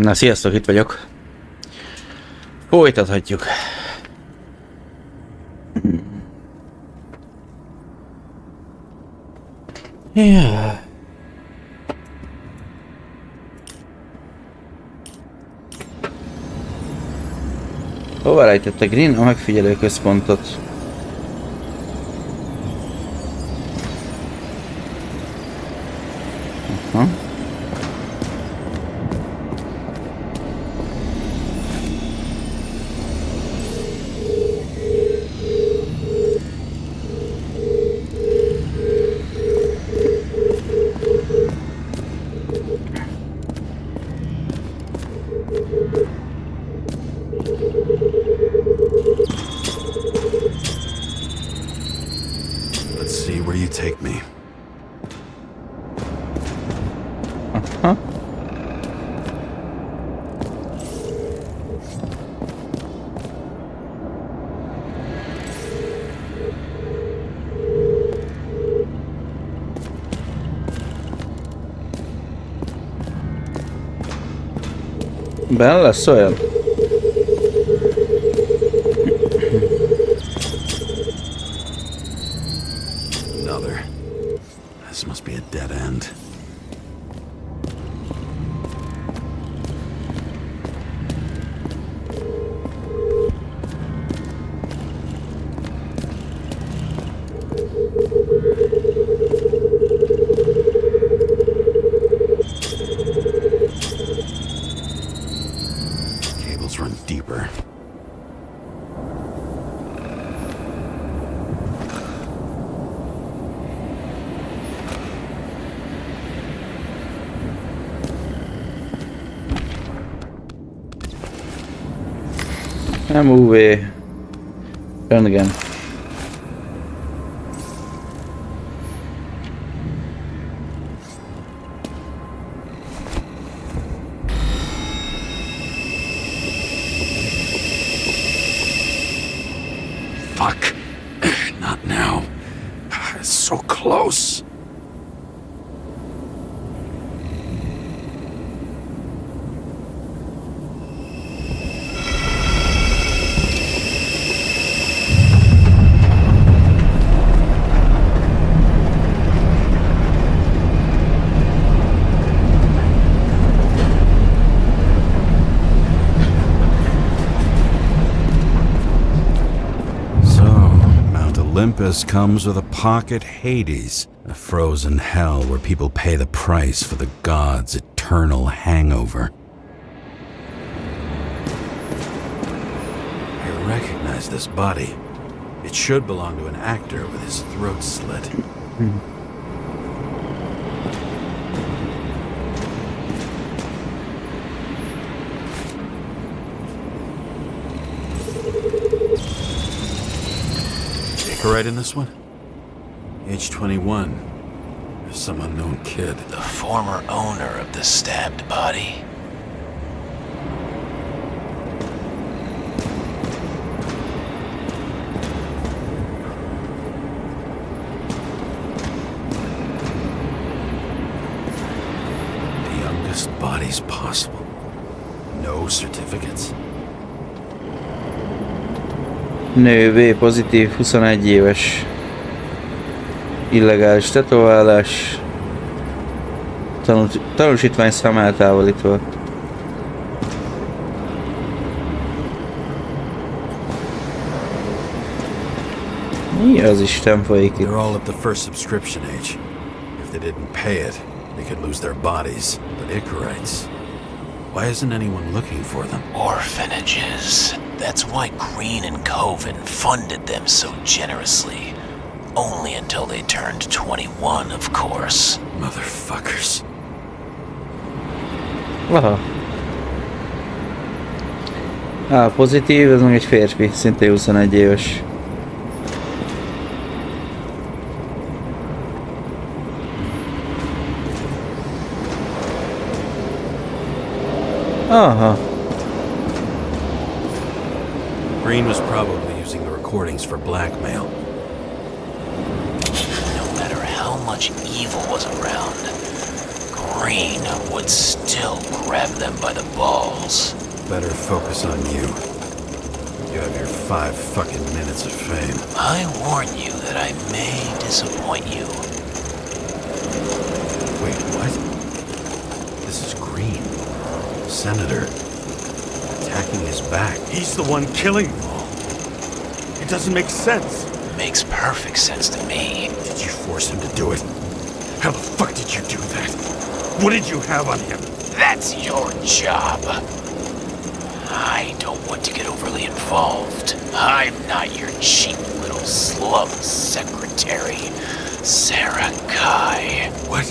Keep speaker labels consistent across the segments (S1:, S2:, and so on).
S1: Na, sziasztok, itt vagyok. Folytathatjuk. Yeah. Hova rejtette Green a megfigyelő központot? Aha. Ben lesz olyan?
S2: Another. This must be a dead end. MUV röntgen. Fuck. Not now. It's so close. Olympus comes with a pocket Hades, a frozen hell where people pay the price for the gods' eternal hangover. I recognize this body. It should belong to an actor with his throat slit. Right in this one? Age 21. Some unknown kid.
S3: The former owner of the stabbed body.
S2: The youngest bodies possible. No certificates.
S1: Nő V pozitív, 21 éves. Illegális tetoválás. Tanúsítványszám eltávolítva. Mi az Isten folyik itt?
S2: They're all at the first subscription age. If they didn't pay it, they could lose their bodies. But Akarites, why isn't anyone looking for them?
S3: Orphanages. That's why Green and Coven funded them so generously. Only until they turned 21, of course.
S2: Motherfuckers.
S1: Aha. Pozitív, ez meg egy férfi, szintén 21 éves. Aha.
S2: Green was probably using the recordings for blackmail.
S3: No matter how much evil was around, Green would still grab them by the balls.
S2: Better focus on you. You have your 5 fucking minutes of fame.
S3: I warn you that I may disappoint you.
S2: Wait, what? This is Green. Senator. Attacking his back.
S4: He's the one killing them all. It doesn't make sense.
S3: Makes perfect sense to me.
S4: Did you force him to do it? How the fuck did you do that? What did you have on him?
S3: That's your job. I don't want to get overly involved. I'm not your cheap little slum secretary, Sarah Kai.
S4: What?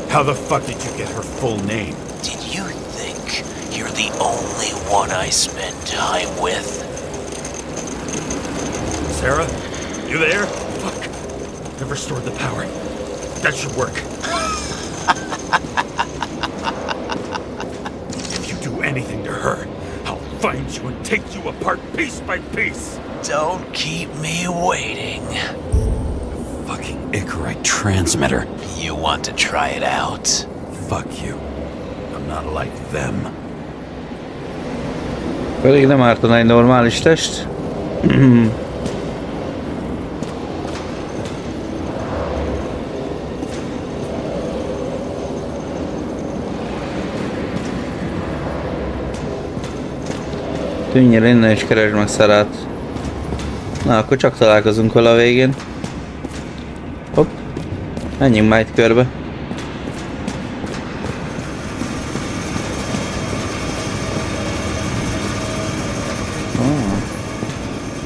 S4: How the fuck did you get her full name?
S3: Did you think you're the only one I spend time with?
S4: Sarah? You there? Fuck. Never stored the power. That should work. If you do anything to her, I'll find you and take you apart piece by piece.
S3: Don't keep me waiting.
S2: Fucking Icarite transmitter.
S3: You want to try it out?
S2: Fuck you. I'm not like them.
S1: Pedig nem ártana egy normális test. Tűnjél innen és keresd meg Sarát. Na, akkor csak találkozunk vele a végén. Hopp. Menjünk már egy körbe.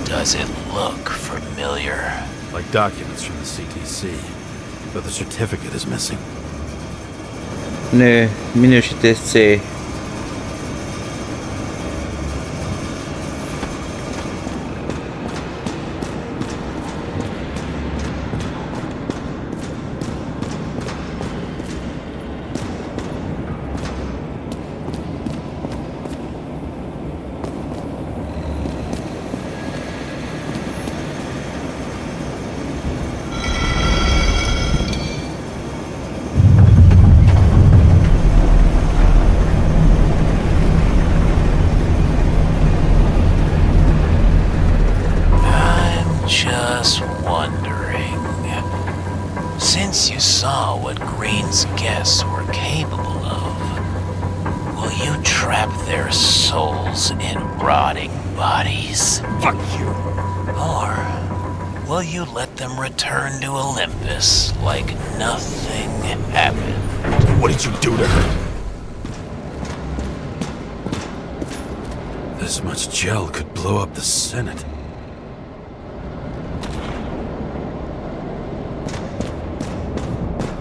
S3: Does it look familiar?
S2: Like documents from the CTC. But the certificate is missing.
S1: Nő, minősítés C.
S3: Since you saw what Green's guests were capable of, will you trap their souls in rotting bodies?
S4: Fuck you!
S3: Or will you let them return to Olympus like nothing happened?
S4: What did you do to her?
S2: This much gel could blow up the Senate.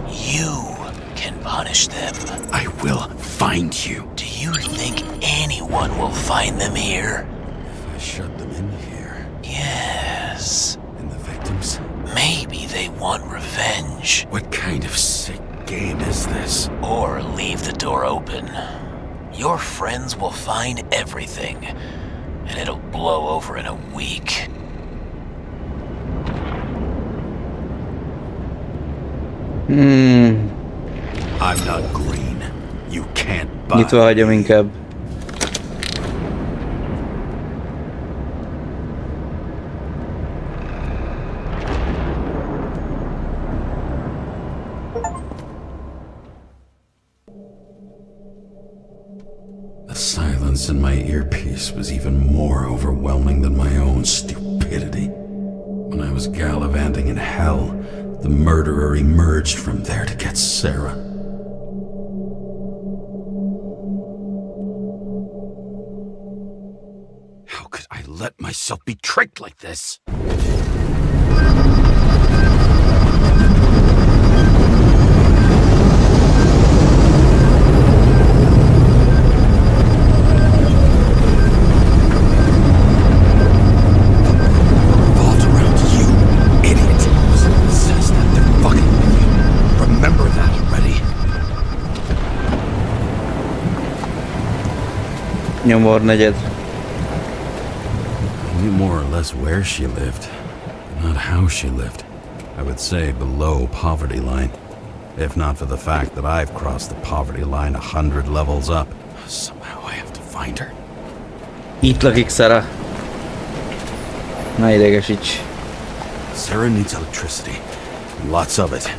S3: You can punish them.
S4: I will find you.
S3: Do you think anyone will find them here?
S2: If I shut them in here,
S3: Yes.
S2: and the victims?
S3: Maybe they want revenge.
S2: What kind of sick game is this?
S3: Or leave the door open. Your friends will find everything, and it'll blow over in a week.
S2: I'm not green. You can't buy
S1: Nyitva hagyom inkább.
S2: The silence in my earpiece was even more overwhelming than my own stupidity. When I was gallivanting in hell, the murderer emerged from there to get Sarah. How could I let myself be tricked like this?
S1: Nyomor negyed.
S2: I knew more or less where she lived, not how she lived. I would say below poverty line. If not for the fact that I've crossed the poverty line 100 levels up. Somehow I have to find her.
S1: Itt lakik Sarah. Ne idegesíts.
S2: Sarah needs electricity. And lots of it.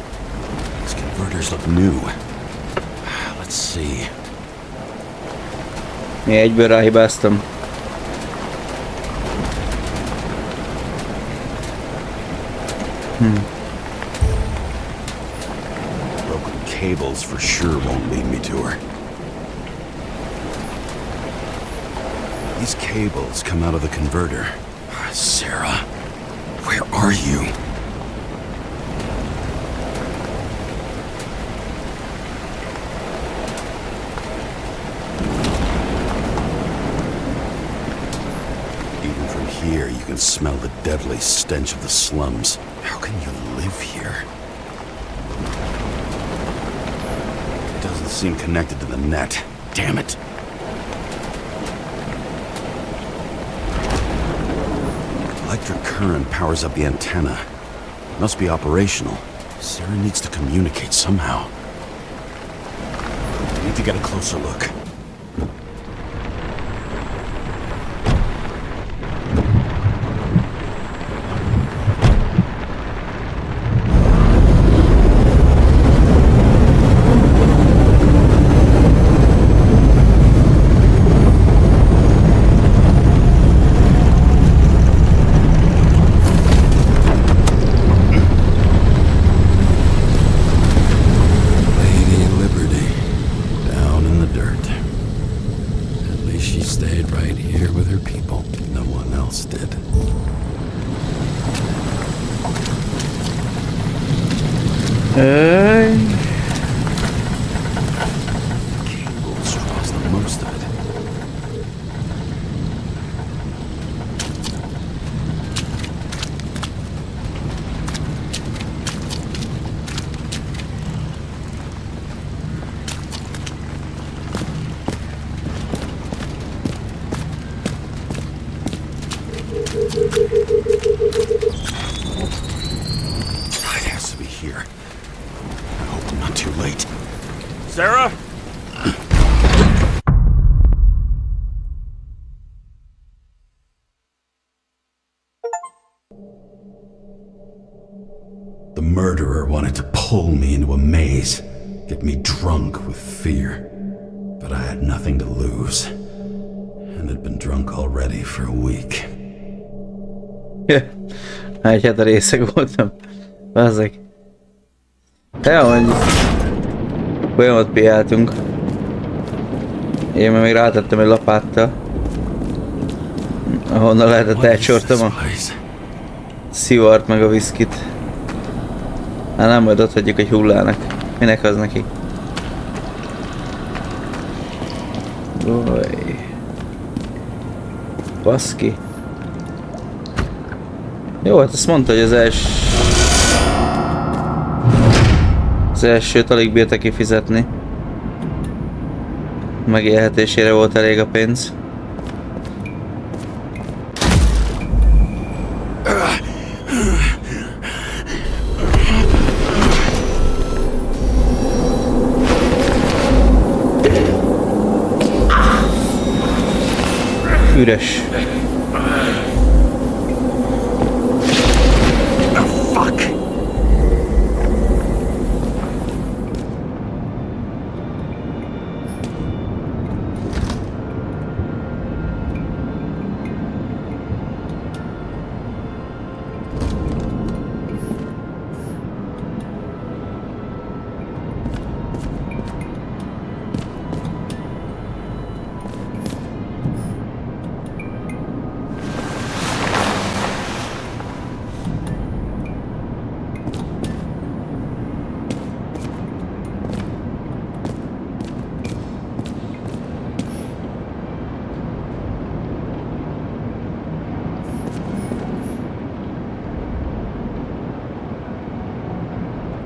S2: These converters look new. Let's see.
S1: Én egyből ráhibáztam.
S2: Broken cables for sure won't lead me to her. These cables come out of the converter. Sarah, where are you? Even from here, you can smell the deadly stench of the slums. How can you live here? It doesn't seem connected to the net. Damn it. Electric current powers up the antenna. It must be operational. Sarah needs to communicate somehow. I need to get a closer look.
S4: Sarah?
S2: The murderer wanted to pull me into a maze, get me drunk with fear. But I had nothing to lose, and had been drunk already for a week.
S1: Egy hete részeg voltam. Bazzeg. Ja, hogy folyamat piáltunk. Én még rátettem egy lapáttal. Ahonnan lehetett elcsortam a szivart meg a viszkit. Hát nem, majd ott hagyjuk egy hullának. Minek az neki? Oj. Baszki. Jó, hát azt mondta, hogy az elsőt alig bírta kifizetni. Megélhetésére volt elég a pénz. Üres.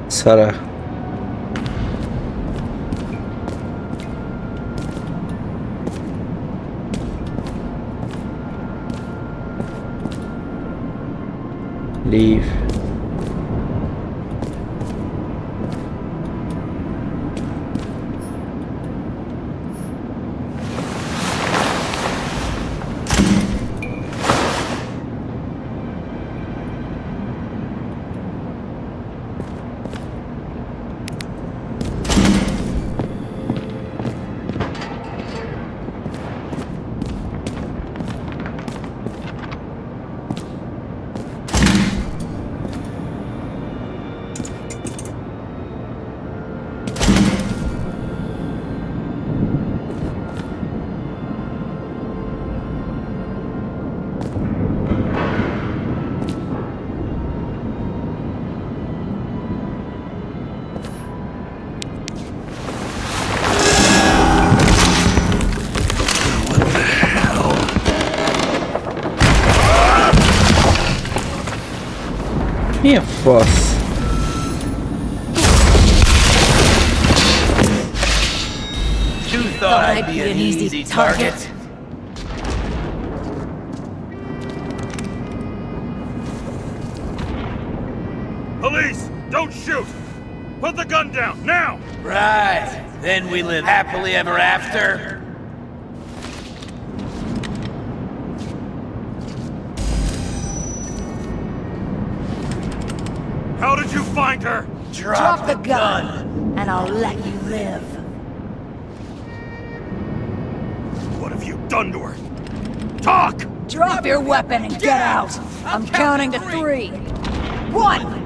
S1: Sarah. Leave. Mi a fasz?
S3: You thought I'd be an easy target?
S4: Police! Don't shoot! Put the gun down, now!
S3: Right. Then we live happily ever after.
S4: How did you find her?
S5: Drop the gun, and I'll let you live.
S4: What have you done to her? Talk!
S5: Drop your weapon and get out! I'm counting to 3. 1!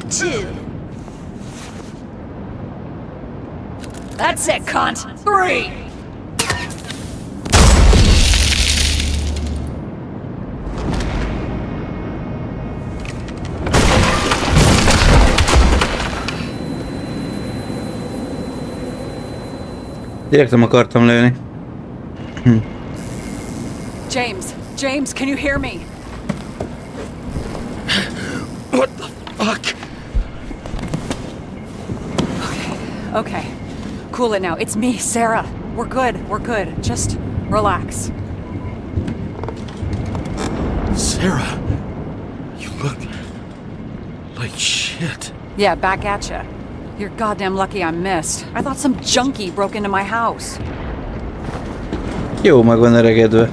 S5: 2. That's it, cunt! 3!
S1: Direkt nem akartam lőni.
S5: James, can you hear me?
S4: What the fuck?
S5: Okay. Cool it now. It's me, Sarah. We're good. Just relax.
S2: Sarah, you look like shit.
S5: Yeah, back at ya. You're goddamn lucky I missed. I thought some junkie broke into my house.
S1: Jó meg van öregedve.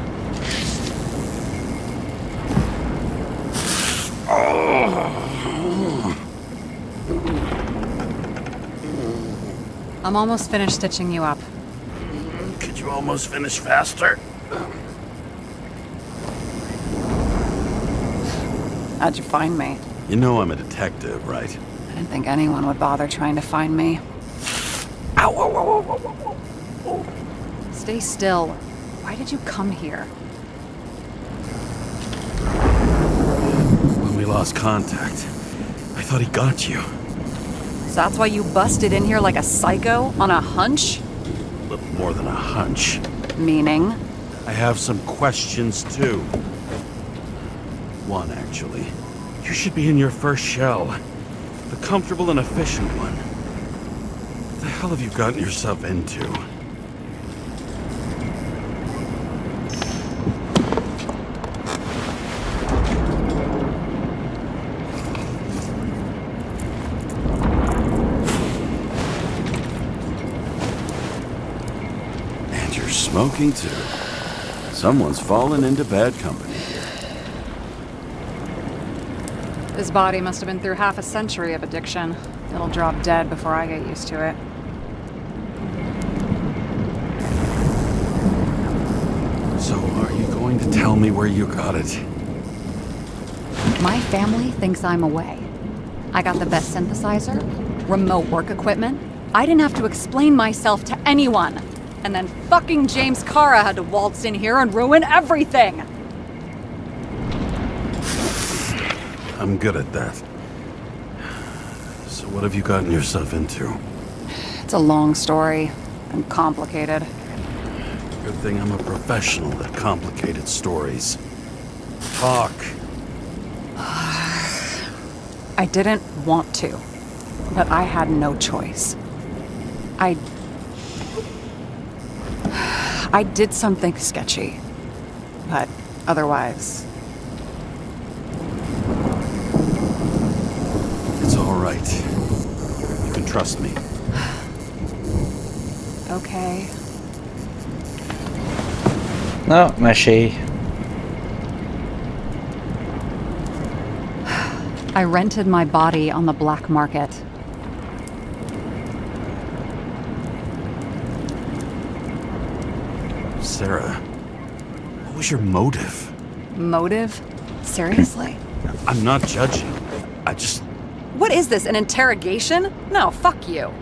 S5: I'm almost finished stitching you up.
S2: Could you almost finish faster?
S5: How'd you find me?
S2: You know I'm a detective, right?
S5: I didn't think anyone would bother trying to find me.
S2: Ow, ow, ow, ow, ow, ow.
S5: Stay still. Why did you come here?
S2: When we lost contact, I thought he got you.
S5: So that's why you busted in here like a psycho on a hunch?
S2: A little more than a hunch.
S5: Meaning?
S2: I have some questions, too. One, actually. You should be in your first shell. The comfortable and efficient one. What the hell have you gotten yourself into? And you're smoking, too. Someone's fallen into bad company.
S5: His body must have been through half a century of addiction. It'll drop dead before I get used to it.
S2: So, are you going to tell me where you got it?
S5: My family thinks I'm away. I got the best synthesizer, remote work equipment. I didn't have to explain myself to anyone. And then fucking James Karra had to waltz in here and ruin everything!
S2: I'm good at that. So what have you gotten yourself into?
S5: It's a long story and complicated.
S2: Good thing I'm a professional at complicated stories. Talk.
S5: I didn't want to, but I had no choice. I did something sketchy, but otherwise...
S2: It's all right. You can trust me.
S5: Okay.
S1: Na, mesélj.
S5: I rented my body on the black market.
S2: Sarah, what was your motive?
S5: Motive? Seriously?
S2: I'm not judging. I just...
S5: What is this, an interrogation? No, fuck you.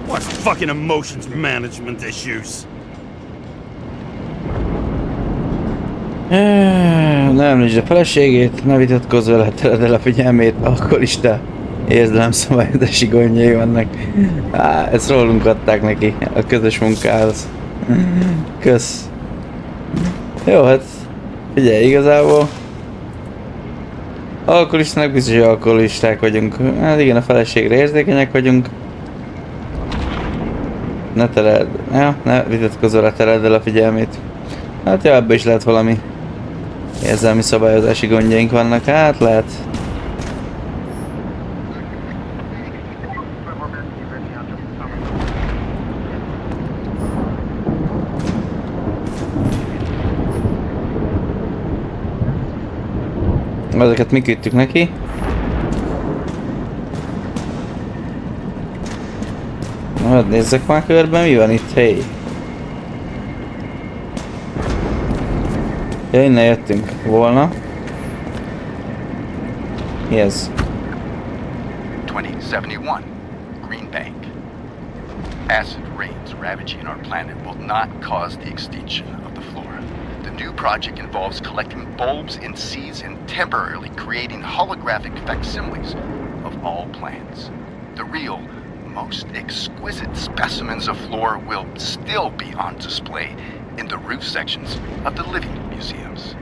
S4: What fucking emotions management issues?
S1: Ne említsd a feleségét, ne vitatkozz vele, teled el a figyelmét, alkoholista. Érzelemszabályozási gondjai vannak. Ezt rólunk adták neki a közös munkához. Kösz. Jó, hát figyelj, igazából alkoholistának biztos, hogy alkoholisták vagyunk. Hát igen, a feleségre érzékenyek vagyunk. Ne teled, ja, ne vitatkozz vele, teled el a figyelmét. Hát ja, ebben is lehet valami érzelmi szabályozási gondjaink vannak, hát lehet. Ezeket mi küldtük neki. Majd nézzek már körben, mi van itt, hey. Ja, innen jöttünk volna. Mi ez?
S6: 2071, Green Bank. Acid rains ravaging our planet will not cause the extinction of the flora. The new project involves collecting bulbs in seeds and temporarily creating holographic facsimiles of all plants. The real, most exquisite specimens of flora will still be on display in the roof sections of the living museums.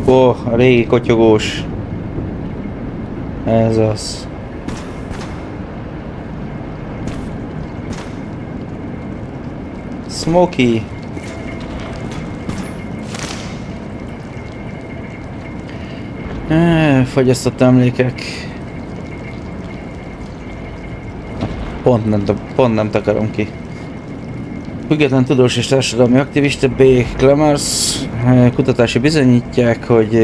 S1: Ó, a régi kotyogós. Ez az. Smoky. Fagyasztott emlékek. Pont nem takarom ki. Független tudós és társadalmi aktivista B. Clemers kutatási bizonyítják, hogy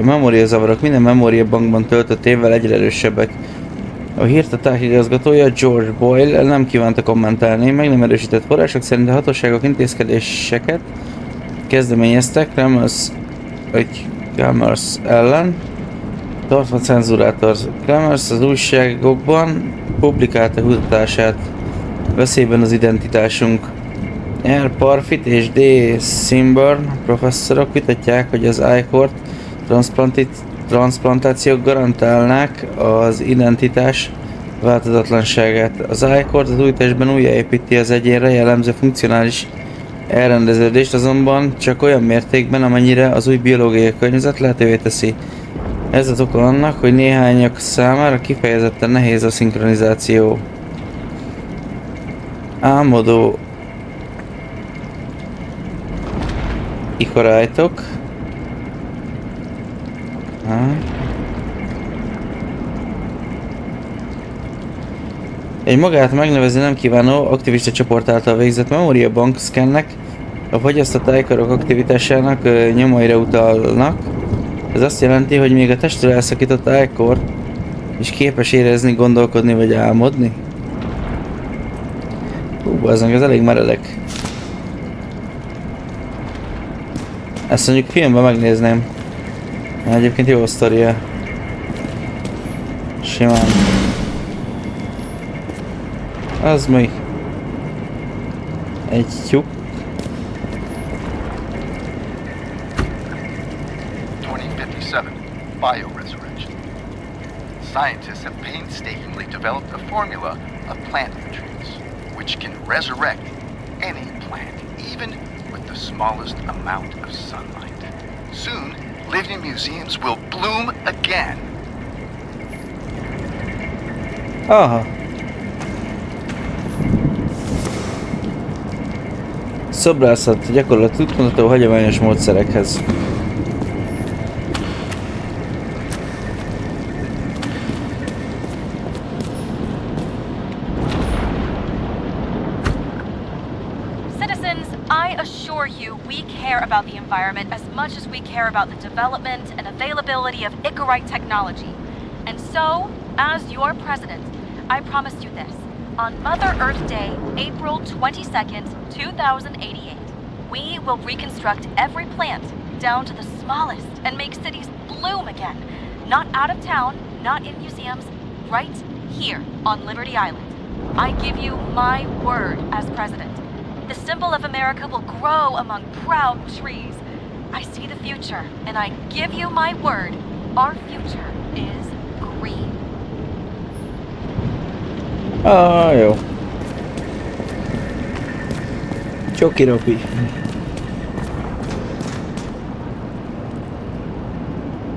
S1: a memóriazavarok minden memóriabankban töltött évvel egyre erősebbek. A hírtatás igazgatója George Boyle nem kívánta kommentálni, meg nem erősített források szerint a hatóságok intézkedéseket kezdeményeztek Clemers ellen, tartva cenzúrátor. Clemers az újságokban publikálta kutatását veszélyben az identitásunk. R. Parfit és D. Simburn professzorok vitatják, hogy az Akar transplantációk garantálnák az identitás változatlanságát. Az Akar az új testben újjáépíti az egyénre jellemző funkcionális elrendeződést, azonban csak olyan mértékben, amennyire az új biológiai környezet lehetővé teszi. Ez az oka annak, hogy néhányak számára kifejezetten nehéz a szinkronizáció. Álmodó ikorájtok. Egy magát megnevezni nem kívánó aktivista csoport által végzett memóriabank szkennek a fagyasztott Akarok aktivitásának nyomaira utalnak. Ez azt jelenti, hogy még a testről elszakított Akar is képes érezni, gondolkodni vagy álmodni. Ez elég meredek. Ezt mondjuk filmben megnézném. Egyébként jó a sztoria. Simán. Az mi? Egy tyúk.
S6: 2057, bioresurrection. Scientists have painstakingly developed a formula of plant nutrients, which can resurrect any plant, even with the smallest amount of sunlight. Soon, living museums will bloom again.
S1: Aha. Szobrászat gyakorlat útmutató hagyományos módszerekhez.
S7: Citizens, I assure you we care about the environment as much as we care about the development and availability of Icarite technology. And so, as your president, I promise you this. On Mother Earth Day, April 22nd, 2088, we will reconstruct every plant down to the smallest and make cities bloom again. Not out of town, not in museums, right here on Liberty Island. I give you my word as president. The symbol of America will grow among proud trees. I see the future, and I give you my word, our future is green.
S1: Jó. Csokiropi.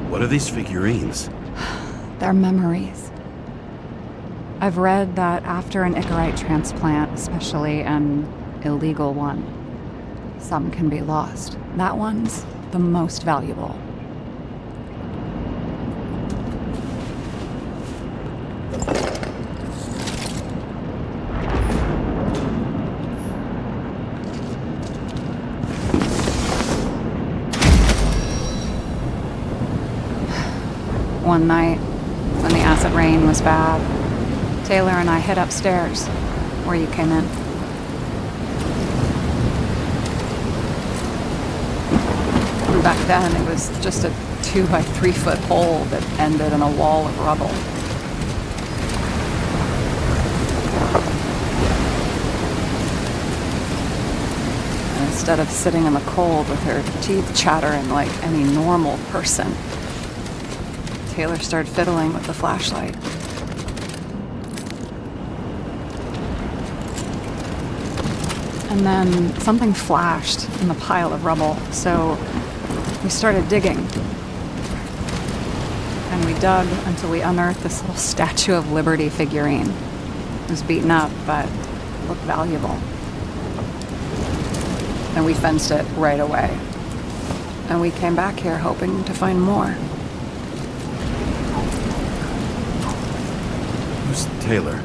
S2: What are these figurines?
S5: They're memories. I've read that after an Icarite transplant, especially an illegal one, some can be lost. That one's the most valuable. One night, when the acid rain was bad, Taylor and I hid upstairs, where you came in. And back then, it was just a 2 by 3 foot hole that ended in a wall of rubble. And instead of sitting in the cold with her teeth chattering like any normal person, Taylor started fiddling with the flashlight. And then something flashed in the pile of rubble, so we started digging. And we dug until we unearthed this little Statue of Liberty figurine. It was beaten up, but it looked valuable. And we fenced it right away. And we came back here hoping to find more.
S2: Taylor.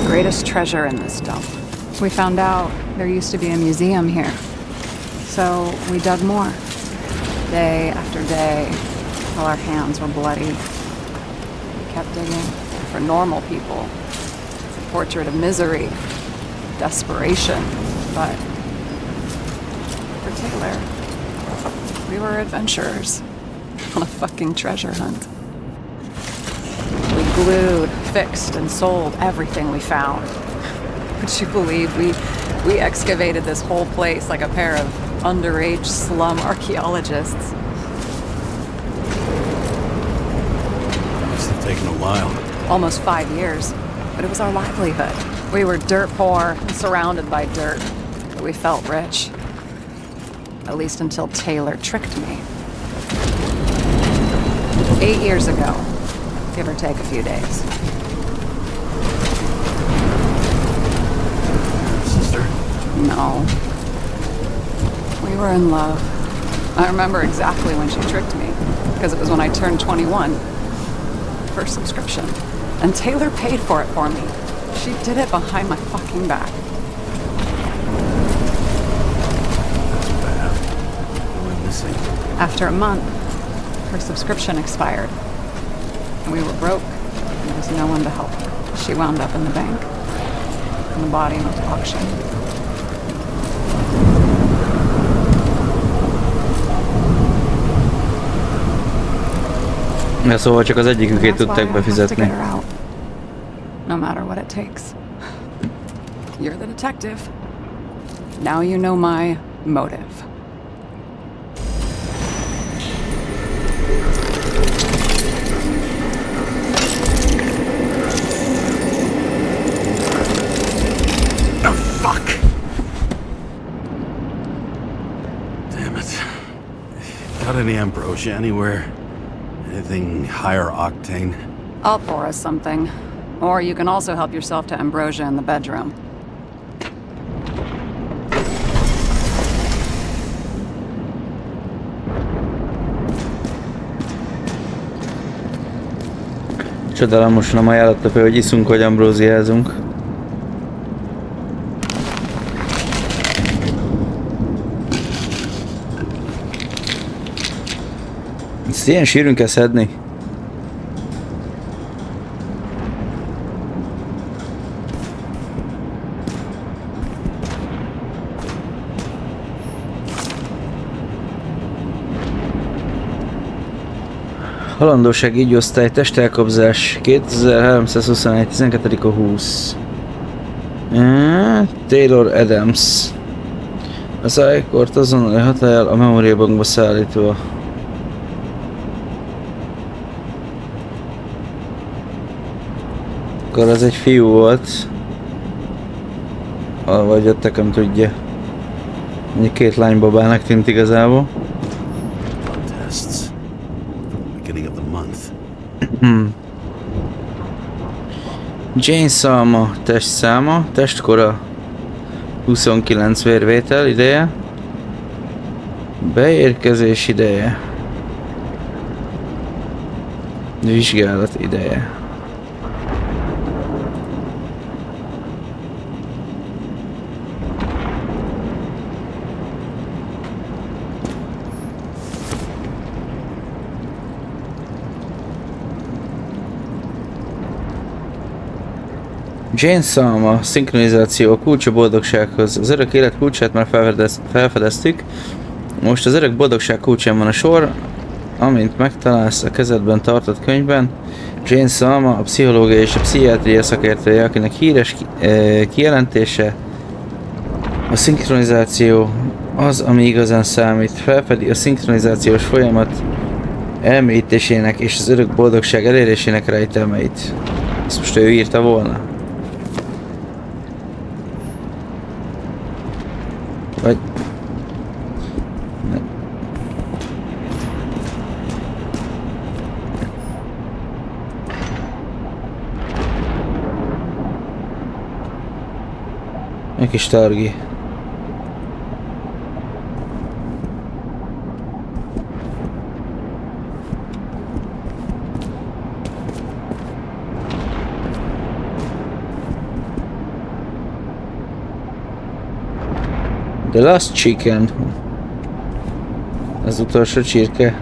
S5: Greatest treasure in this dump. We found out there used to be a museum here. So we dug more. Day after day, till our hands were bloody. We kept digging. For normal people, it's a portrait of misery, desperation. But for Taylor, we were adventurers on a fucking treasure hunt. We glued, fixed, and sold everything we found. Would you believe we excavated this whole place like a pair of underage slum archaeologists?
S2: Must have taken a while.
S5: Almost 5 years, but it was our livelihood. We were dirt poor and surrounded by dirt, but we felt rich. At least until Taylor tricked me. 8 years ago, give or take a few days.
S2: Sister?
S5: No. We were in love. I remember exactly when she tricked me, because it was when I turned 21. First subscription. And Taylor paid for it for me. She did it behind my fucking back.
S2: That's bad. You went missing.
S5: After a month, her subscription expired. And we were broke, and there was no one to help her. She wound up in the bank, and the body went to auction.
S1: Ja, szóval csak az egyikükét
S5: That's why
S1: tudták
S5: I have to
S1: befizetni.
S5: get her out, no matter what it takes. You're the detective. Now you know my motive.
S2: Oh, fuck! Damn it. Got any ambrosia anywhere? Anything higher octane?
S5: I'll pour us something. Or you can also help yourself to ambrosia in the bedroom.
S1: Csodálom, most nem ajánlotta fel, hogy iszunk vagy ambróziázunk. Ezt ilyen sűrűn kell szedni. Halandóság így osztály, testelkobzás 2321, 12.20. Taylor Adams. Az Akart azonnal hatályal a memóriabankba szállítva. Akkor az egy fiú volt. Vagy ott nekem tudja. Mondjuk két lánybabának tűnt igazából. Jane száma, testszáma, testkora 29 vérvétel ideje, beérkezés ideje, vizsgálat ideje. Jane száma, szinkronizáció, a kulcs a boldogsághoz. Az örök élet kulcsát már felfedeztük. Most az örök boldogság kulcsán van a sor, amint megtalálsz a kezedben tartott könyvben. Jane száma, a pszichológia és a pszichiátria szakértője, akinek híres kijelentése. A szinkronizáció az, ami igazán számít. Felfedi a szinkronizációs folyamat elmélyítésének és az örök boldogság elérésének rejtelmeit. Ezt most ő írta volna. Vagy... Egy kis targi. The last chicken. Az utolsó csirke.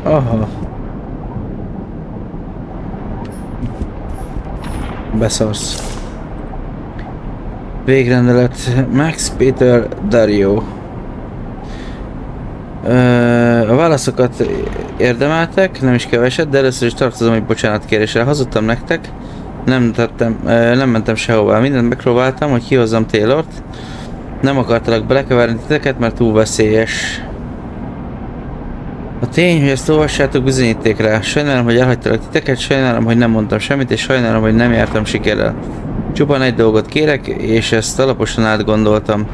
S1: Aha. Beszarsz. Végrendelet Max Peter Dario. A válaszokat érdemeltek, nem is keveset, de először is tartozom egy bocsánatkéréssel. Hazudtam nektek. Nem mentem sehová. Mindent megpróbáltam, hogy kihozzam Taylort. Nem akartalak belekeverni titeket, mert túl veszélyes. A tény, hogy ezt olvassátok, bizonyíték rá. Sajnálom, hogy elhagytalak titeket, sajnálom, hogy nem mondtam semmit, és sajnálom, hogy nem jártam sikerrel. Csupán egy dolgot kérek, és ezt alaposan átgondoltam.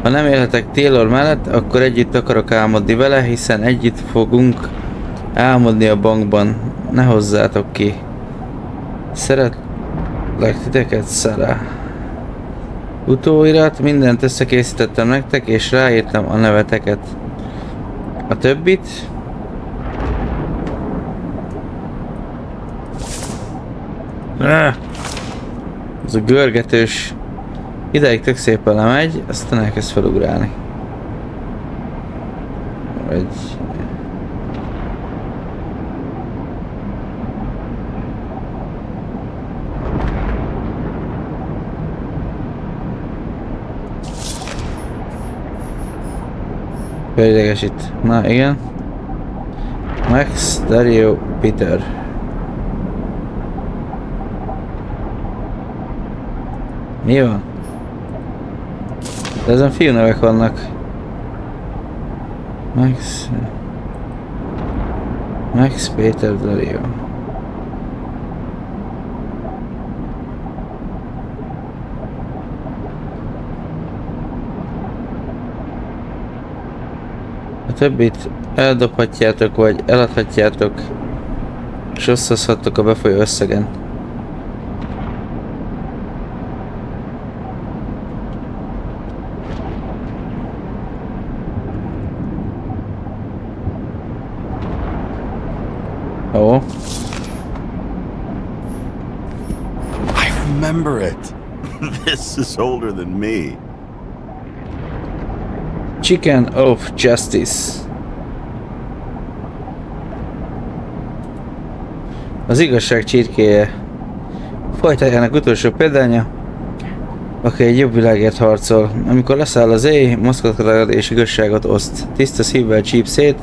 S1: Ha nem élhetek Taylor mellett, akkor együtt akarok álmodni vele, hiszen együtt fogunk álmodni a bankban. Ne hozzátok ki. Szeretlek titeket, Sarah. Utóirat, mindent összekészítettem nektek, és ráírtam a neveteket. A többit... Ez a görgetős ideig tök szépen lemegy, aztán elkezd felugrálni. Vagy... Felidegesít. Na igen. Max Dario Peter. Mi van? De ezen fiú nevek vannak. Max Peter Dario. A többit eldobhatjátok, vagy eladhatjátok, és osztozhattok a befolyó összegen. Ó.
S8: I remember it. This is older than me.
S1: Chicken of Justice. Az igazság csirkéje. Fajtájának utolsó példánya. Aki egy jobb világért harcol. Amikor leszáll az éj, maszkot ragad és igazságot oszt. Tiszta szívvel csíp szét,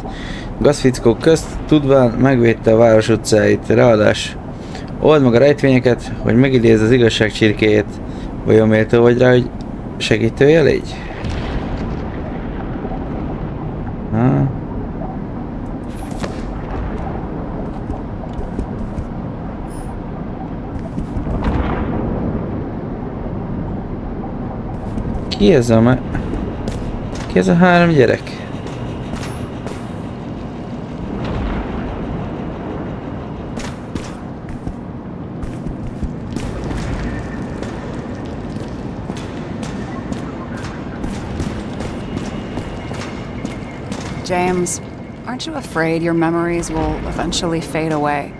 S1: gazfickók közt, tudván megvédte a város utcáit. Ráadás. Old meg a rejtvényeket, hogy megidézd az igazság csirkéjét. Vajon méltó vagy rá, hogy segítője légy? Ki ez a Ki ez a 3 gyerek?
S5: James, aren't you afraid your memories will eventually fade away?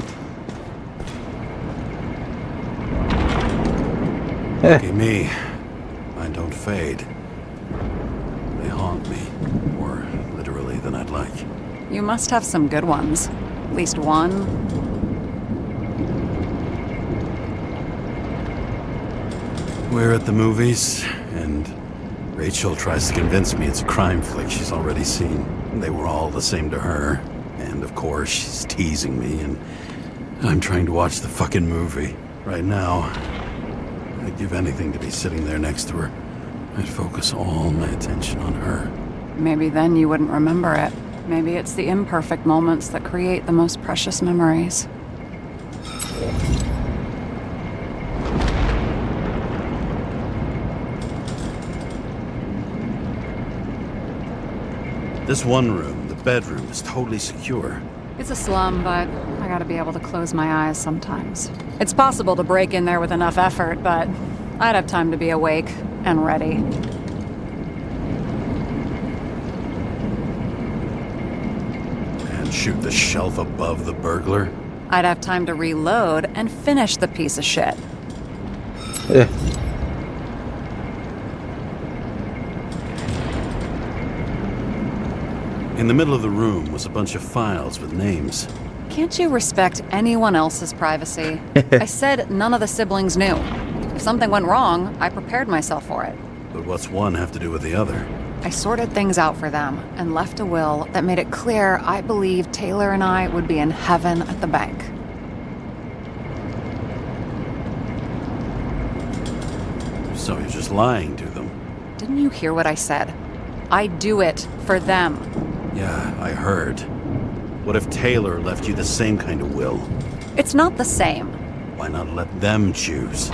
S2: Lucky me. Mine don't fade. They haunt me, more literally than I'd like.
S5: You must have some good ones. At least one.
S2: We're at the movies, and Rachel tries to convince me it's a crime flick she's already seen. They were all the same to her. And of course, she's teasing me, and I'm trying to watch the fucking movie. Right now, I'd give anything to be sitting there next to her. I'd focus all my attention on her.
S5: Maybe then you wouldn't remember it. Maybe it's the imperfect moments that create the most precious memories.
S2: This one room, the bedroom, is totally secure.
S5: It's a slum, but I gotta be able to close my eyes sometimes. It's possible to break in there with enough effort, but I'd have time to be awake and ready.
S2: And shoot the shelf above the burglar?
S5: I'd have time to reload and finish the piece of shit.
S1: Yeah.
S2: In the middle of the room was a bunch of files with names.
S5: Can't you respect anyone else's privacy? I said none of the siblings knew. If something went wrong, I prepared myself for it.
S2: But what's one have to do with the other?
S5: I sorted things out for them and left a will that made it clear I believed Taylor and I would be in heaven at the bank.
S2: So you're just lying to them?
S5: Didn't you hear what I said? I do it for them.
S2: Yeah, I heard. What if Taylor left you the same kind of will?
S5: It's not the same.
S2: Why not let them choose?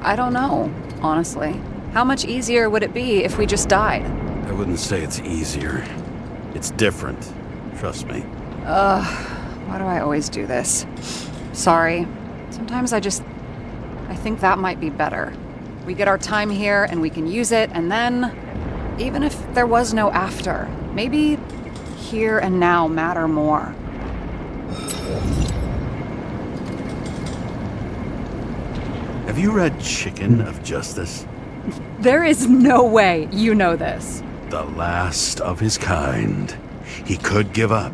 S5: I don't know, honestly. How much easier would it be if we just died?
S2: I wouldn't say it's easier. It's different. Trust me.
S5: Why do I always do this? Sorry. Sometimes I think that might be better. We get our time here and we can use it, and then, even if there was no after, maybe here and now matter more.
S2: Have you read Chicken of Justice?
S5: There is no way you know this.
S2: The last of his kind. He could give up,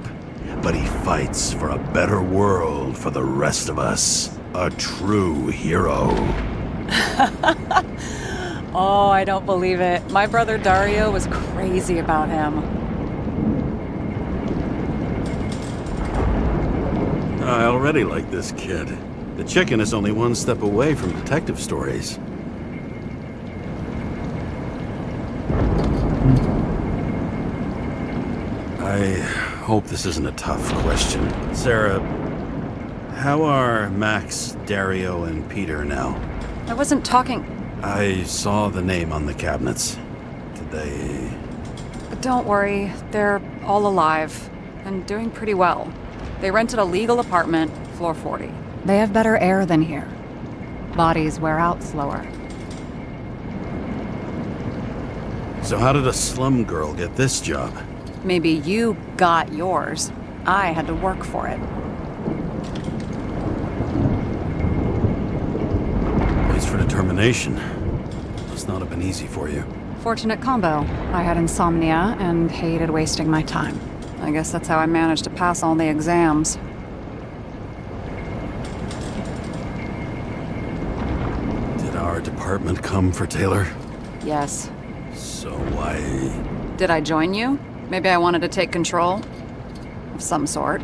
S2: but he fights for a better world for the rest of us. A true hero.
S5: Oh, I don't believe it. My brother Dario was crazy about him.
S2: I already like this kid. The Chicken is only one step away from detective stories. I hope this isn't a tough question. Sarah, how are Max, Dario, and Peter now?
S5: I wasn't talking...
S2: I saw the name on the cabinets. Did they...
S5: Don't worry, they're all alive and doing pretty well. They rented a legal apartment, floor 40. They have better air than here. Bodies wear out slower.
S2: So how did a slum girl get this job?
S5: Maybe you got yours. I had to work for it.
S2: Thanks for determination. Must not have been easy for you.
S5: Fortunate combo. I had insomnia and hated wasting my time. I guess that's how I managed to pass all the exams.
S2: Did our our department come for Taylor?
S5: Yes.
S2: So why...
S5: Did I join you? Maybe I wanted to take control? Of some sort.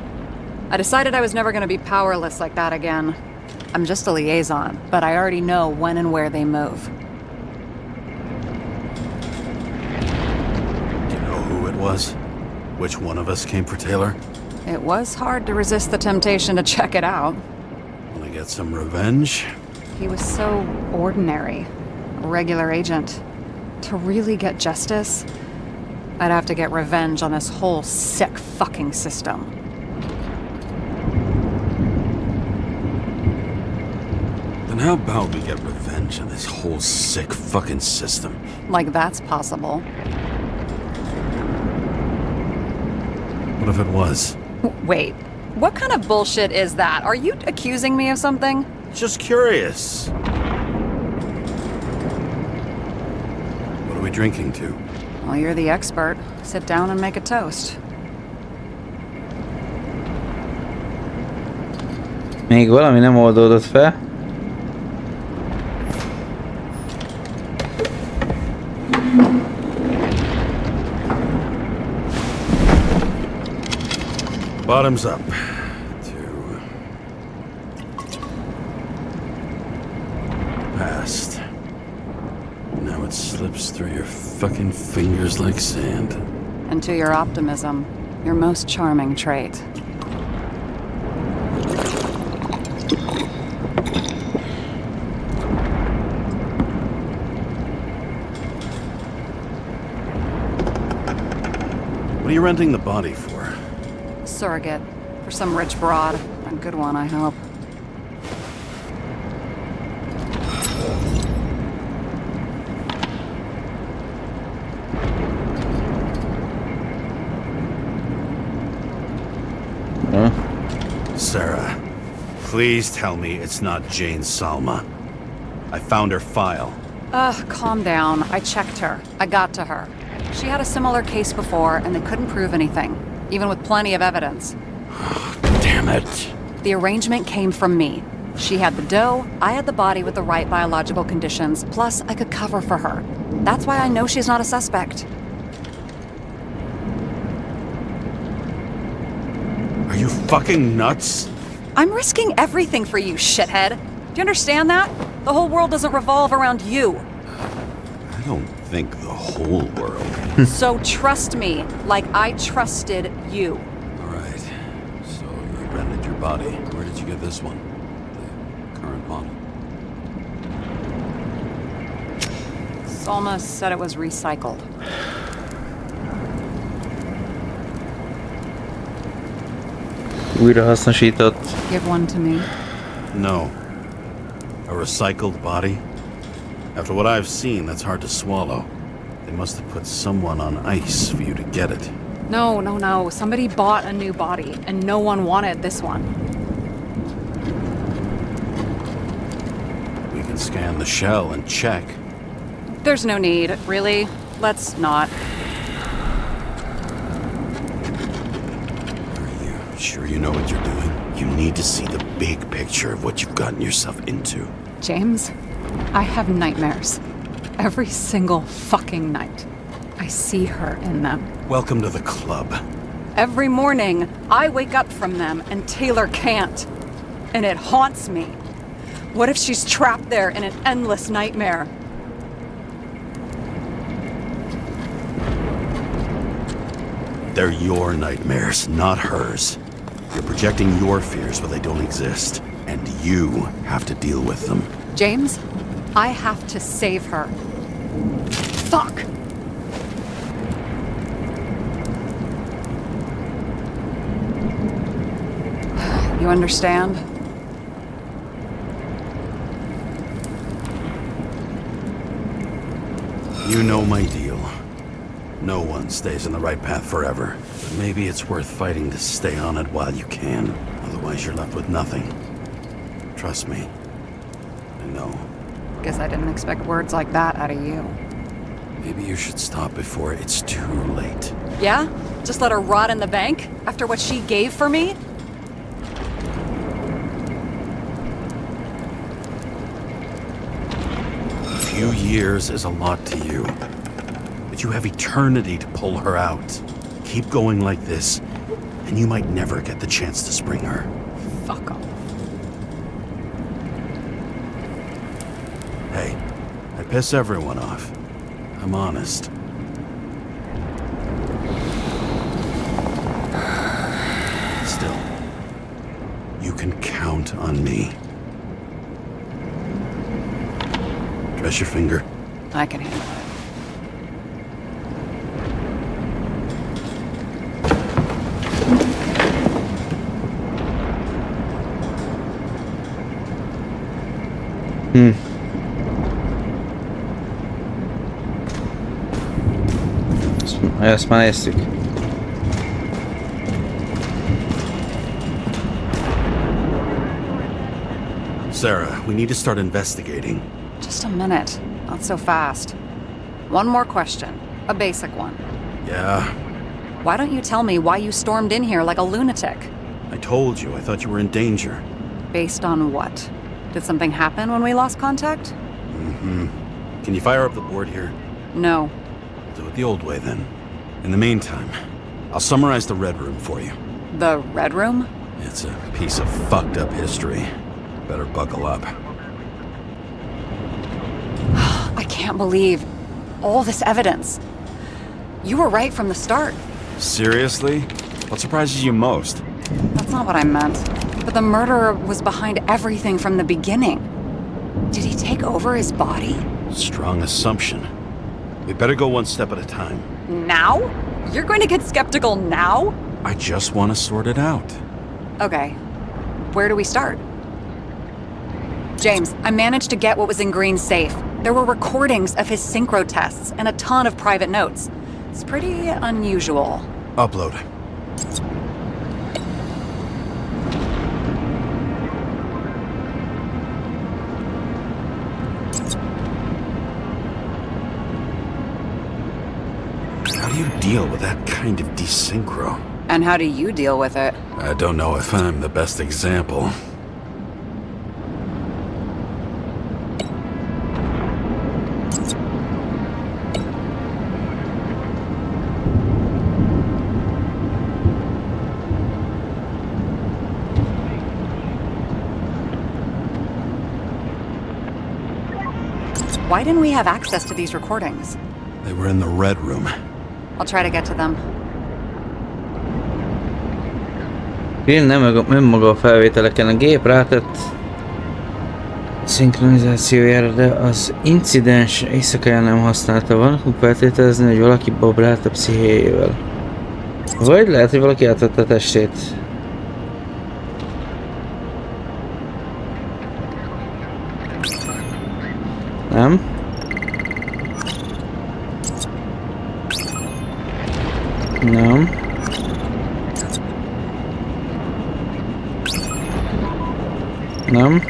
S5: I decided I was never gonna be powerless like that again. I'm just a liaison, but I already know when and where they move.
S2: Do you know who it was? Which one of us came for Taylor?
S5: It was hard to resist the temptation to check it out.
S2: Wanna get some revenge?
S5: He was so ordinary. A regular agent. To really get justice, I'd have to get revenge on this whole sick fucking system.
S2: Then how about we get revenge on this whole sick fucking system?
S5: Like that's possible.
S2: What if it was?
S5: Wait, what kind of bullshit is that? Are you accusing me of something?
S2: Just curious. What are we drinking to?
S5: Well, you're the expert. Sit down and make a toast.
S1: Még valami nem oldódott fel.
S2: Bottoms up. Past. Now it slips through your fucking fingers like sand.
S5: And to your optimism, your most charming trait.
S2: What are you renting the body for?
S5: Surrogate. For some rich broad. A good one, I hope.
S2: Sarah, please tell me it's not Jane Salma. I found her file.
S5: Calm down. I checked her. I got to her. She had a similar case before, and they couldn't prove anything, even with plenty of evidence.
S2: Damn it.
S5: The arrangement came from me. She had the dough, I had the body with the right biological conditions, plus I could cover for her. That's why I know she's not a suspect.
S2: Are you fucking nuts?
S5: I'm risking everything for you, shithead. Do you understand that? The whole world doesn't revolve around you.
S2: I don't think the whole world.
S5: So trust me, like I trusted you.
S2: Alright. So you rented your body. Where did you get this one? The current model.
S5: Salma said it was recycled.
S1: Újrahasznosított.
S5: Give one to me.
S2: No. A recycled body? After what I've seen, that's hard to swallow. They must have put someone on ice for you to get it.
S5: No. Somebody bought a new body, and no one wanted this one.
S2: We can scan the shell and check.
S5: There's no need, really. Let's not.
S2: Are you sure you know what you're doing? You need to see the big picture of what you've gotten yourself into.
S5: James, I have nightmares. Every single fucking night. I see her in them.
S2: Welcome to the club.
S5: Every morning, I wake up from them and Taylor can't. And it haunts me. What if she's trapped there in an endless nightmare?
S2: They're your nightmares, not hers. You're projecting your fears where they don't exist, and you have to deal with them.
S5: James, I have to save her. Fuck! You understand?
S2: You know my deal. No one stays on the right path forever. But maybe it's worth fighting to stay on it while you can. Otherwise you're left with nothing. Trust me. I know.
S5: Guess I didn't expect words like that out of you.
S2: Maybe you should stop before it's too late.
S5: Yeah? Just let her rot in the bank? After what she gave for me?
S2: few years is a lot to you, but you have eternity to pull her out. Keep going like this, and you might never get the chance to spring her.
S5: Fuck off.
S2: Hey, I piss everyone off. I'm honest. Still, you can count on me. Dress your finger.
S5: I can handle it.
S1: Ezt már néztük.
S2: Sarah, we need to start investigating.
S5: Just a minute. Not so fast. One more question. A basic one.
S2: Yeah,
S5: Why don't you tell me why you stormed in here like a lunatic?
S2: I told you, I thought you were in danger.
S5: Based on what? Did something happen when we lost contact?
S2: Can you fire up the board here?
S5: No.
S2: Do it the old way then. In the meantime, I'll summarize the Red Room for you.
S5: The Red Room?
S2: It's a piece of fucked up history. Better buckle up.
S5: I can't believe all this evidence. You were right from the start.
S2: Seriously? What surprises you most?
S5: That's not what I meant. But the murderer was behind everything from the beginning. Did he take over his body?
S2: Strong assumption. We better go one step at a time.
S5: Now? You're going to get skeptical now?
S2: I just want to sort it out.
S5: Okay. Where do we start? James, I managed to get what was in Green's safe. There were recordings of his synchro tests and a ton of private notes. It's pretty unusual.
S2: Upload. How do you deal with that kind of desynchro?
S5: And how do you deal with it?
S2: I don't know if I'm the best example.
S5: Why didn't we have access to these recordings?
S2: They were in the Red Room.
S5: I'll try to get to them.
S1: Green nem maga a felvételeken, a gép rátett szinkronizációjára, de az incidens éjszakáján nem használta. Van feltételezni, hogy valaki babrált a pszichéjével. Vagy lehet, hogy valaki átvette a testét. Nem? Nem. Nem.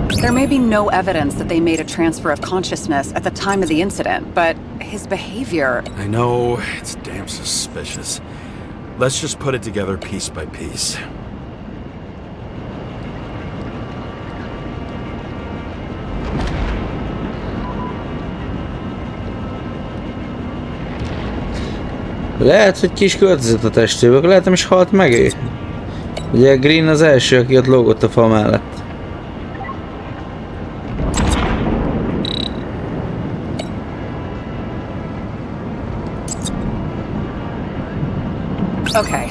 S5: There may be no evidence that they made a transfer of consciousness at the time of the incident, but his behavior...
S2: I know, it's damn suspicious. Let's just put it together piece by piece.
S1: Lehet, hogy kis költözött a testéből, lehet nem is halt meg ő. Ugye Green az első, aki ott lógott a fa mellett.
S5: Okay,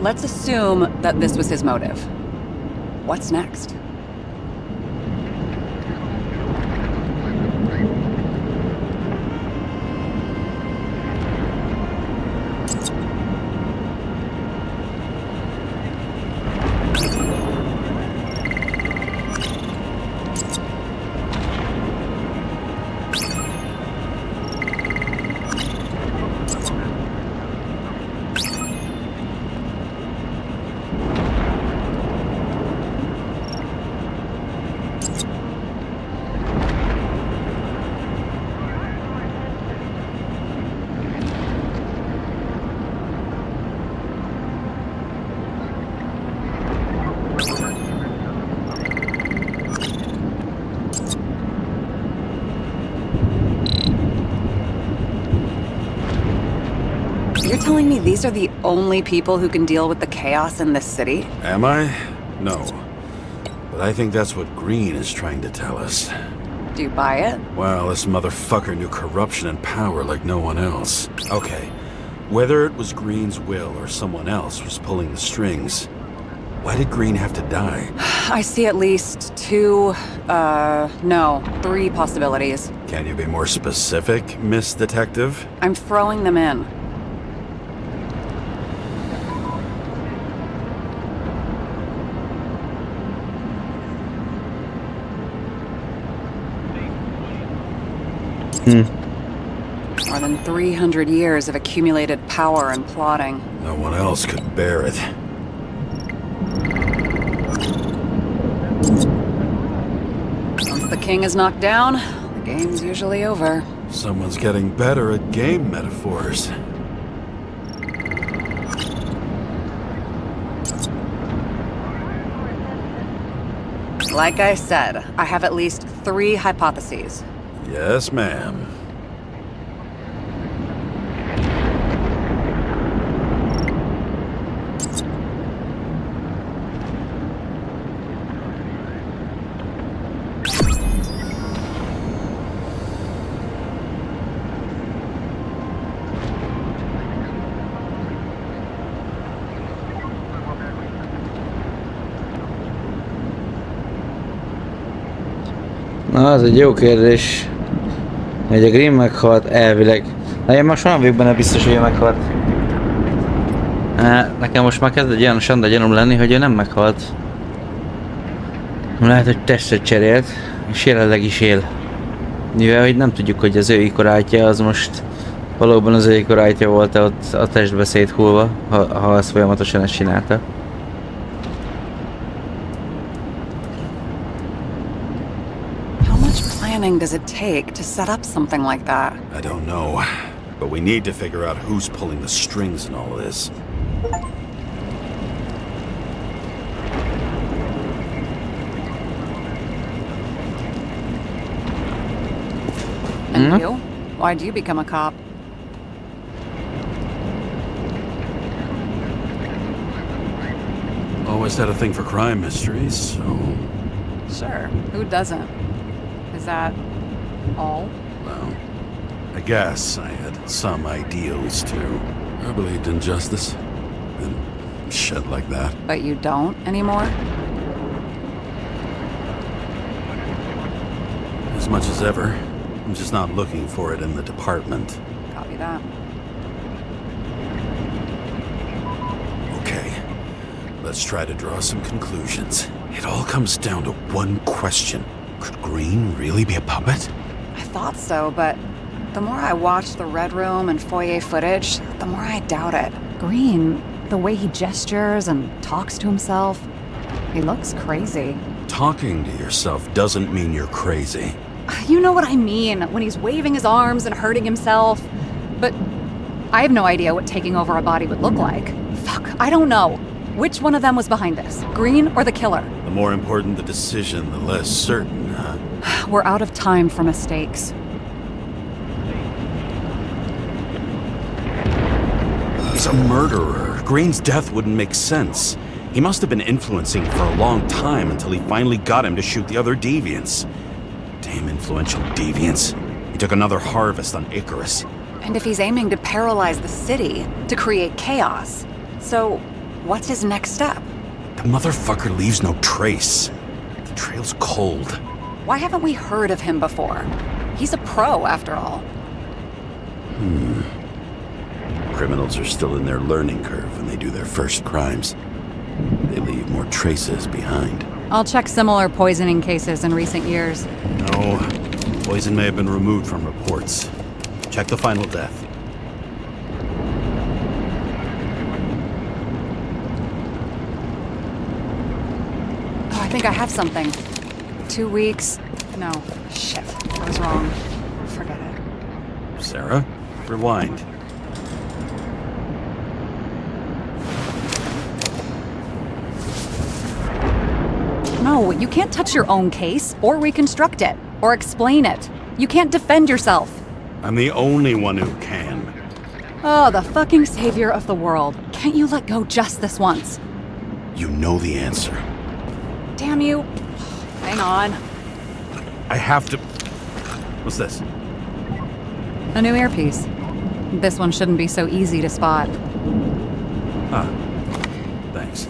S5: let's assume that this was his motive. What's next? You're telling me these are the only people who can deal with the chaos in this city?
S2: Am I? No. But I think that's what Green is trying to tell us.
S5: Do you buy it?
S2: Well, this motherfucker knew corruption and power like no one else. Okay, whether it was Green's will or someone else was pulling the strings, why did Green have to die?
S5: I see at least 3 possibilities.
S2: Can you be more specific, Miss Detective?
S5: I'm throwing them in. More than 300 years of accumulated power and plotting.
S2: No one else could bear it.
S5: Once the king is knocked down, the game's usually over.
S2: Someone's getting better at game metaphors.
S5: Like I said, I have at least 3 hypotheses.
S2: Yes, ma'am.
S1: Na, az egy jó kérdés. Hogy a Green meghalt elvileg. De én most olyan vagyok benne biztos, hogy ő meghalt. Nekem most már kezd egy olyan sanda gyanúm lenni, hogy ő nem meghalt. Lehet, hogy testet cserélt, és jelenleg is él. Mivel, hogy nem tudjuk, hogy az ő ikorátja az most valóban az ő ikorátja volt-e ott a testbe széthullva, ha azt folyamatosan ezt csinálta.
S5: Does it take to set up something like that?
S2: I don't know, but we need to figure out who's pulling the strings in all of this.
S5: And you? Why'd you become a cop?
S2: Always had a thing for crime mysteries, so...
S5: Sure, who doesn't? Is that all?
S2: Well, I guess I had some ideals too. I believed in justice and shit like that.
S5: But you don't anymore?
S2: As much as ever. I'm just not looking for it in the department.
S5: Copy that.
S2: Okay, let's try to draw some conclusions. It all comes down to one question. Could Green really be a puppet?
S5: I thought so, but the more I watch the Red Room and foyer footage, the more I doubt it. Green, the way he gestures and talks to himself, he looks crazy.
S2: Talking to yourself doesn't mean you're crazy.
S5: You know what I mean, when he's waving his arms and hurting himself. But I have no idea what taking over a body would look like. Fuck, I don't know. Which one of them was behind this? Green or the killer?
S2: The more important the decision, the less certain, huh?
S5: We're out of time for mistakes.
S2: He's a murderer. Green's death wouldn't make sense. He must have been influencing for a long time until he finally got him to shoot the other deviants. Damn influential deviants. He took another harvest on Icarus.
S5: And if he's aiming to paralyze the city, to create chaos, so what's his next step?
S2: The motherfucker leaves no trace. The trail's cold.
S5: Why haven't we heard of him before? He's a pro, after all.
S2: Criminals are still in their learning curve when they do their first crimes. They leave more traces behind.
S5: I'll check similar poisoning cases in recent years.
S2: No, poison may have been removed from reports. Check the final death.
S5: Oh, I think I have something. 2 weeks. No, shit, I was wrong. Forget it.
S2: Sarah, rewind.
S5: No, you can't touch your own case, or reconstruct it, or explain it. You can't defend yourself.
S2: I'm the only one who can.
S5: Oh, the fucking savior of the world. Can't you let go just this once?
S8: You know the answer.
S5: Damn you. Hang on.
S8: I have to... What's this?
S5: A new earpiece. This one shouldn't be so easy to spot.
S8: Ah, thanks.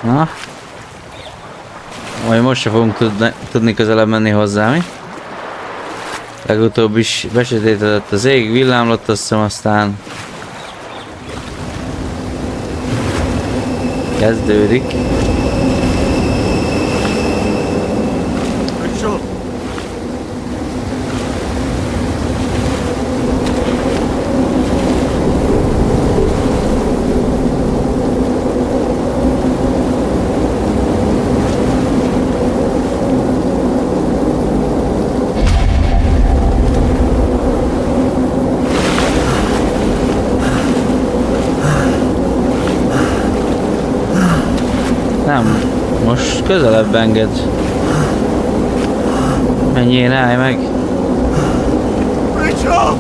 S1: Na? Majd most se fogunk tudni közelebb menni hozzá, mi? Legutóbb is besötétedett az ég, villámlott, azt hiszem, aztán... kezdődik. Nem, most közelebb enged. Menjél, állj meg!
S8: Rachel!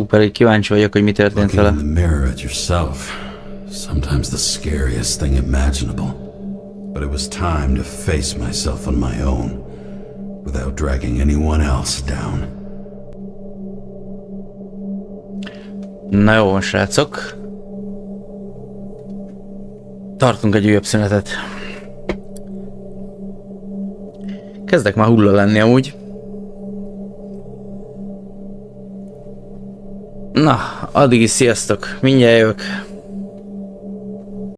S1: Pedig kíváncsi vagyok, hogy mi történt
S2: Looking
S1: vele.
S2: in the mirror at yourself, sometimes the scariest thing imaginable. But it was time to face myself on my own, without dragging anyone else down.
S1: Na jó, srácok. Tartunk egy újabb szünetet. Kezdek már hulla lenni amúgy. Na, addig is sziasztok. Mindjárt jövök.